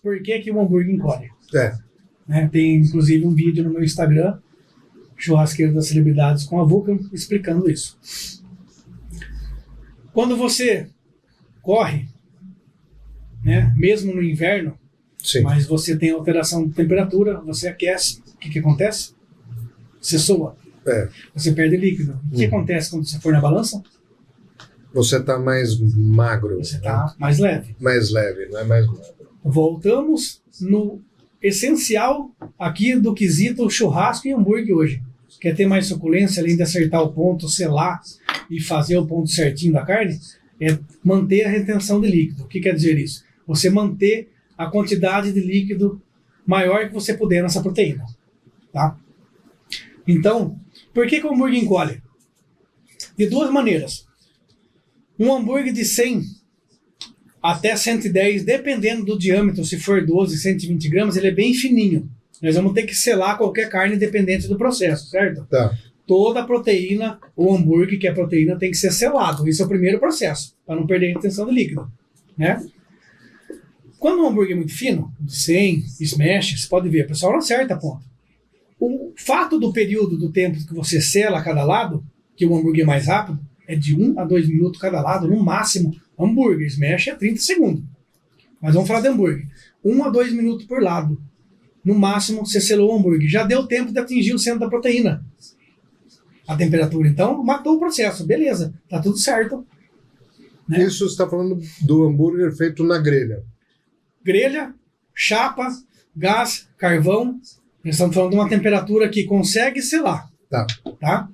por que que o hambúrguer encolhe. É. Né? Tem inclusive um vídeo no meu Instagram, Churrasqueiro das Celebridades com a Vulcan, explicando isso. Quando você corre, né, mesmo no inverno, Sim. mas você tem alteração de temperatura, você aquece, o que acontece? Você soa, você perde líquido. O que acontece quando você for na balança? Você está mais magro. Você está mais leve. Mais leve, não é mais magro. Voltamos no essencial aqui do quesito churrasco e hambúrguer hoje. Quer ter mais suculência, além de acertar o ponto, selar e fazer o ponto certinho da carne, é manter a retenção de líquido. O que quer dizer isso? Você manter a quantidade de líquido maior que você puder nessa proteína. Tá? Então, por que o hambúrguer encolhe? De duas maneiras. Um hambúrguer de 100 até 110, dependendo do diâmetro, se for 12, 120 gramas, ele é bem fininho. Nós vamos ter que selar qualquer carne dependente do processo, certo? Tá. Toda a proteína, o hambúrguer, que é proteína, tem que ser selado. Esse é o primeiro processo, para não perder a retenção de líquido. Né? Quando o hambúrguer é muito fino, de 100, smash, você pode ver, o pessoal não acerta a ponta. O fato do período do tempo que você sela a cada lado, que o hambúrguer é mais rápido, é de 1 a 2 minutos cada lado, no máximo. Hambúrguer, smash é 30 segundos. Mas vamos falar de hambúrguer. 1 a 2 minutos por lado. No máximo, você selou o hambúrguer. Já deu tempo de atingir o centro da proteína. A temperatura, então, matou o processo. Beleza, tá tudo certo. Né? Isso você está falando do hambúrguer feito na grelha. Grelha, chapa, gás, carvão. Nós estamos falando de uma temperatura que consegue selar. Tá?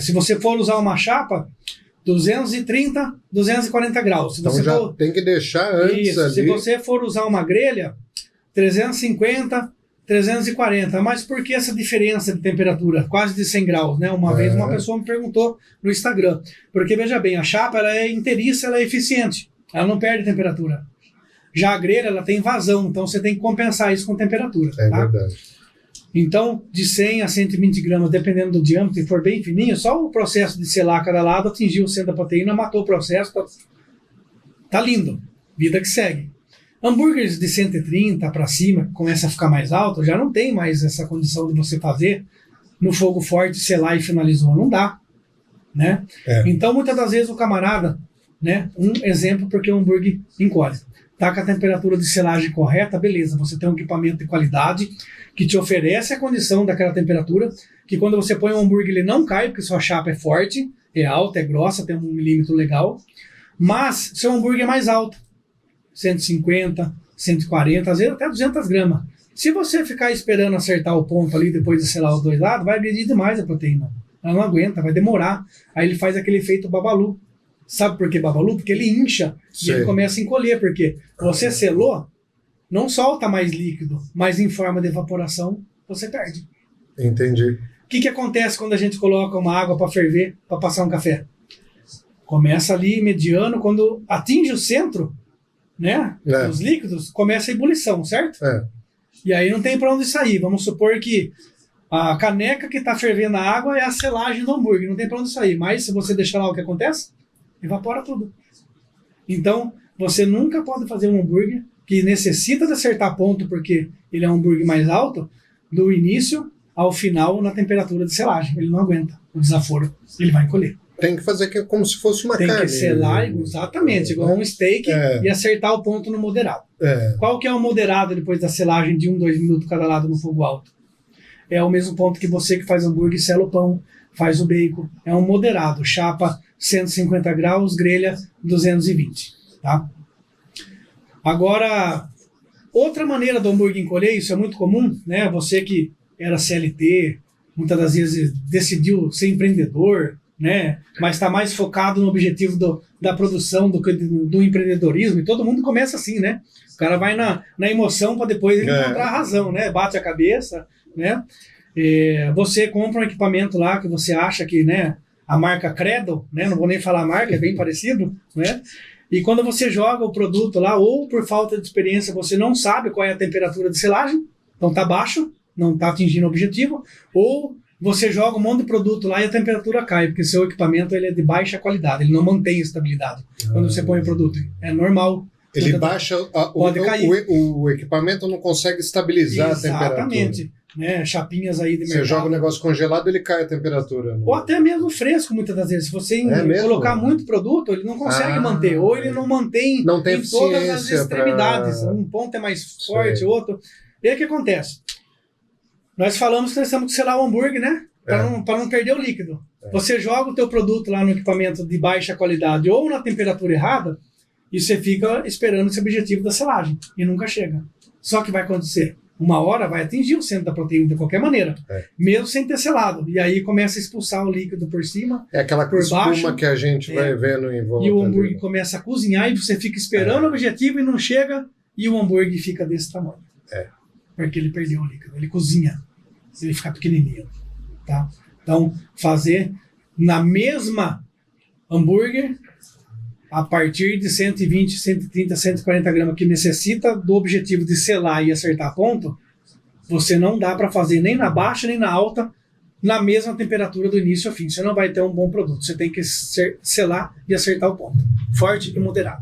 Se você for usar uma chapa, 230, 240 graus. Se então você já tem que deixar antes isso, ali. Se você for usar uma grelha, 350, 340. Mas por que essa diferença de temperatura? Quase de 100 graus, né? Uma vez uma pessoa me perguntou no Instagram. Porque, veja bem, a chapa ela é inteiriça, ela é eficiente. Ela não perde temperatura. Já a grelha, ela tem vazão, então você tem que compensar isso com temperatura. É tá? verdade. Então, de 100 a 120 gramas, dependendo do diâmetro, se for bem fininho, só o processo de selar cada lado atingiu o centro da proteína, matou o processo, tá lindo. Vida que segue. Hambúrgueres de 130 para cima, que começa a ficar mais alto, já não tem mais essa condição de você fazer no fogo forte, selar e finalizou. Não dá. Né? Então, muitas das vezes o camarada, né, um exemplo porque o hambúrguer encolhe. Tá com a temperatura de selagem correta, beleza, você tem um equipamento de qualidade que te oferece a condição daquela temperatura, que quando você põe um hambúrguer ele não cai, porque sua chapa é forte, é alta, é grossa, tem 1 milímetro legal, mas seu hambúrguer é mais alto, 150, 140, às vezes até 200 gramas. Se você ficar esperando acertar o ponto ali depois de selar os dois lados, vai agredir demais a proteína. Ela não aguenta, vai demorar. Aí ele faz aquele efeito babalu. Sabe por que babalu? Porque ele incha e ele começa a encolher, porque você selou, não solta mais líquido, mas em forma de evaporação você perde. Entendi. O que acontece quando a gente coloca uma água para ferver, para passar um café? Começa ali mediano, quando atinge o centro, né, os líquidos, começa a ebulição, certo? E aí não tem para onde sair. Vamos supor que a caneca que está fervendo a água é a selagem do hambúrguer, não tem para onde sair. Mas se você deixar lá, o que acontece? Evapora tudo. Então, você nunca pode fazer um hambúrguer que necessita de acertar ponto, porque ele é um hambúrguer mais alto, do início ao final na temperatura de selagem. Ele não aguenta o desaforo, ele vai encolher. Tem que fazer como se fosse uma carne. Tem que selar, exatamente, igual um steak, e acertar o ponto no moderado. Qual que é o moderado depois da selagem de 1, 2 minutos cada lado no fogo alto? É o mesmo ponto que você que faz hambúrguer, sela o pão, faz o bacon. É um moderado, chapa 150 graus, grelha 220. Tá? Agora, outra maneira do hambúrguer encolher, isso é muito comum, né? Você que era CLT, muitas das vezes decidiu ser empreendedor, né? Mas está mais focado no objetivo da produção do empreendedorismo, e todo mundo começa assim, né? O cara vai na emoção para depois ele encontrar a razão, né? Bate a cabeça, né? Você compra um equipamento lá que você acha que, né, a marca Credo, né, não vou nem falar a marca, é bem parecido, né, e quando você joga o produto lá, ou por falta de experiência você não sabe qual é a temperatura de selagem, então tá baixo, não tá atingindo o objetivo, ou você joga um monte de produto lá e a temperatura cai, porque seu equipamento ele é de baixa qualidade, ele não mantém estabilidade quando você põe o produto, é normal. Ele baixa, pode cair. O equipamento não consegue estabilizar a temperatura. Exatamente. Né? Chapinhas aí de mercado. Você joga o negócio congelado, ele cai a temperatura. Não? Ou até mesmo fresco, muitas das vezes. Se você colocar muito produto, ele não consegue manter. Ou ele não mantém não tem em todas as extremidades. Um ponto é mais forte, outro. E aí o que acontece? Nós falamos que nós temos que selar o hambúrguer, né? Para não perder o líquido. Você joga o teu produto lá no equipamento de baixa qualidade ou na temperatura errada e você fica esperando esse objetivo da selagem. E nunca chega. Só que vai acontecer. Uma hora vai atingir o centro da proteína de qualquer maneira, mesmo sem ter selado. E aí começa a expulsar o líquido por cima, é aquela por espuma baixo, que a gente vai vendo em volta. E o hambúrguer começa a cozinhar e você fica esperando o objetivo e não chega, e o hambúrguer fica desse tamanho. Porque ele perdeu o líquido, ele cozinha, ele fica pequenininho. Tá? Então, fazer na mesma hambúrguer, a partir de 120, 130, 140 gramas que necessita do objetivo de selar e acertar ponto, você não dá para fazer nem na baixa nem na alta na mesma temperatura do início ao fim. Você não vai ter um bom produto. Você tem que selar e acertar o ponto. Forte e moderado.